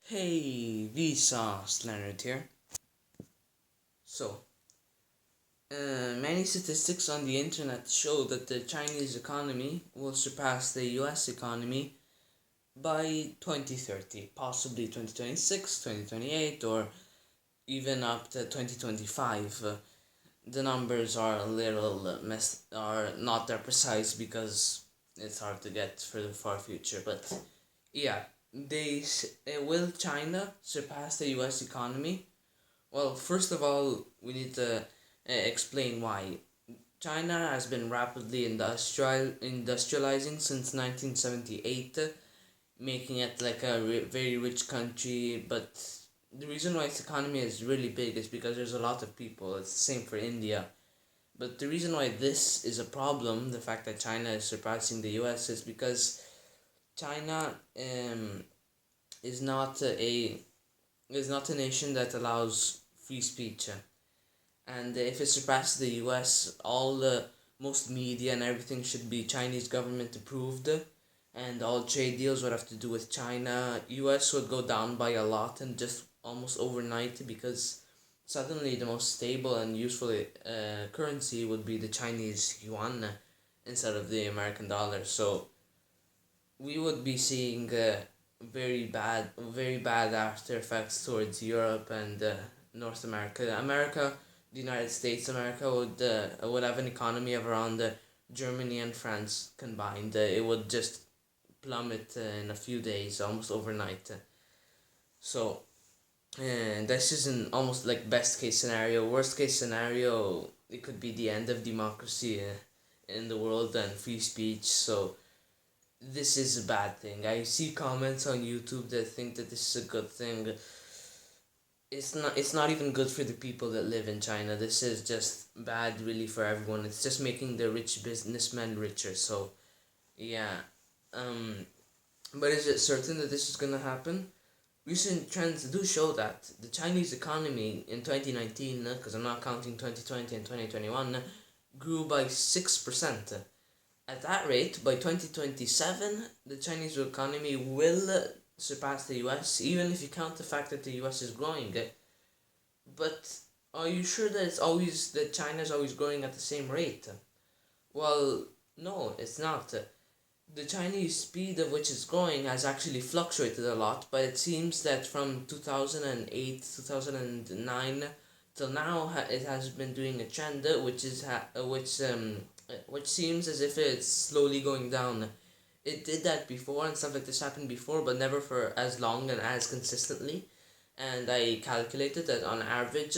Hey, Vsauce Leonard here. So, many statistics on the internet show that the Chinese economy will surpass the US economy by 2030, possibly 2026, 2028, or even up to 2025. The numbers are a little are not that precise because it's hard to get for the far future, but yeah, will China surpass the US economy? Well, first of all, we need to explain why. China has been rapidly industrializing since 1978, making it like a very rich country. But the reason why its economy is really big is because there's a lot of people. It's the same for India. But the reason why this is a problem, the fact that China is surpassing the US, is because China is not a nation that allows free speech. And if it surpasses the US, all the most media and everything should be Chinese government approved, and all trade deals would have to do with China. US would go down by a lot and just almost overnight because suddenly the most stable and useful currency would be the Chinese yuan instead of the American dollar. So we would be seeing very bad after effects towards Europe and North America. The United States, America would have an economy of around Germany and France combined. It would just plummet in a few days, almost overnight. So, this is an almost like best case scenario. Worst case scenario, it could be the end of democracy in the world and free speech. So, this is a bad thing. I see comments on YouTube that think that this is a good thing. It's not even good for the people that live in China. This is just bad really for everyone. It's just making the rich businessmen richer. So yeah. Um but is it certain that this is gonna happen? Recent trends do show that the Chinese economy in 2019, because I'm not counting 2020 and 2021, grew by 6%. At that rate, by 2027, the Chinese economy will surpass the US, even if you count the fact that the US is growing. But are you sure that China is always growing at the same rate? Well, no, it's not. The Chinese speed of which it's growing has actually fluctuated a lot, but it seems that from 2008, 2009 till now, it has been doing a trend which seems as if it's slowly going down. It did that before and stuff like this happened before, but never for as long and as consistently. And I calculated that on average,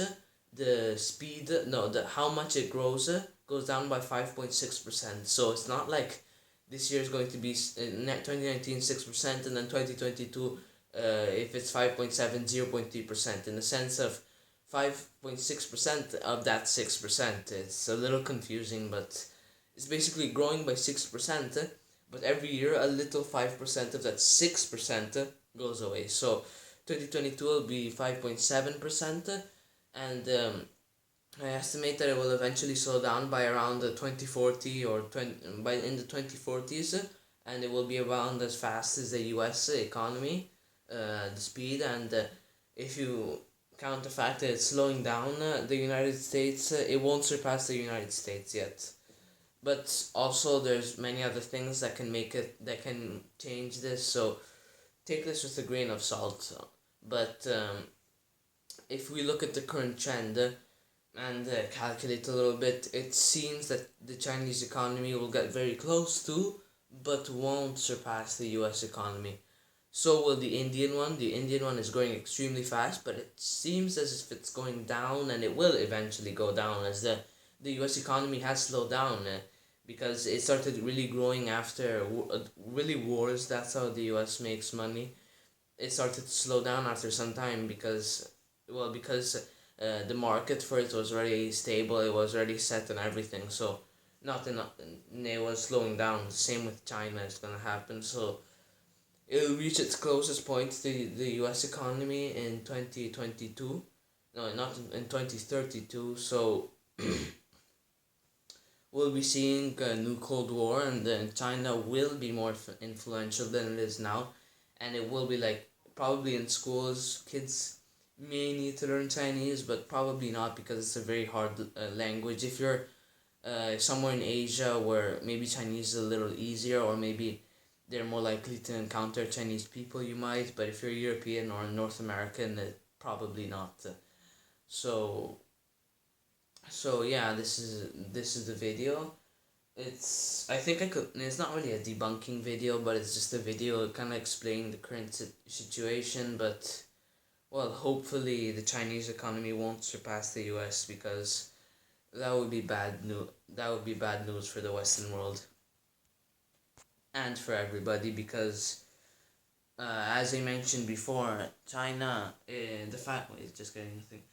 the speed, no, the how much it grows goes down by 5.6%. So it's not like this year is going to be 2019 6% and then 2022 if it's 5.7 0.3%, in the sense of 5.6% of that 6%. It's a little confusing, but it's basically growing by 6%, but every year a little 5% of that 6% goes away. So 2022 will be 5.7%, and I estimate that it will eventually slow down by around 2040 or by in the 2040s, and it will be around as fast as the US economy, the speed. And if you count the fact that it's slowing down, the United States, it won't surpass the United States yet. But also there's many other things that can change this, so take this with a grain of salt. But if we look at the current trend and calculate a little bit, it seems that the Chinese economy will get very close to, but won't surpass the US economy. So will the Indian one. The Indian one is growing extremely fast, but it seems as if it's going down, and it will eventually go down as the US economy has slowed down because it started really growing after really wars. That's how the US makes money. It started to slow down after some time because the market for it was already stable, it was already set and everything. So not enough, it was slowing down. Same with China is gonna happen. So it'll reach its closest point to the US economy in 2022. No, not in 2032. So we'll be seeing a new Cold War, and then China will be more influential than it is now, and it will be like probably in schools, kids may need to learn Chinese, but probably not because it's a very hard language. If you're somewhere in Asia where maybe Chinese is a little easier, or maybe they're more likely to encounter Chinese people, you might. But if you're European or North American, probably not. So yeah, this is the video. I think I could. It's not really a debunking video, but it's just a video kind of explaining the current situation. But well, hopefully the Chinese economy won't surpass the U.S. because that would be bad news. That would be bad news for the Western world and for everybody because, as I mentioned before, China. The fact wait, just getting the thing.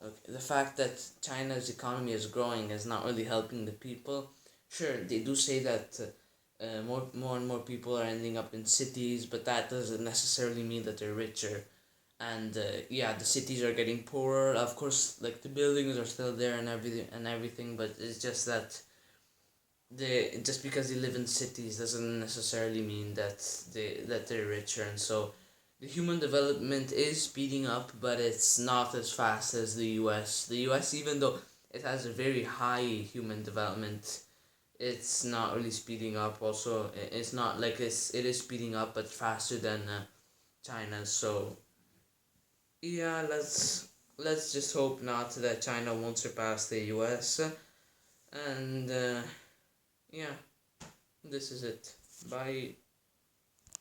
Okay, the fact that China's economy is growing is not really helping the people. Sure, they do say that more and more people are ending up in cities, but that doesn't necessarily mean that they're richer. And yeah, the cities are getting poorer. Of course, like the buildings are still there and everything, but it's just that just because they live in cities doesn't necessarily mean that they're richer, and so the human development is speeding up, but it's not as fast as the U.S. The U.S., even though it has a very high human development, it's not really speeding up. Also, it's not like it is speeding up, but faster than China. So yeah, let's just hope not that China won't surpass the U.S. And yeah, this is it. Bye.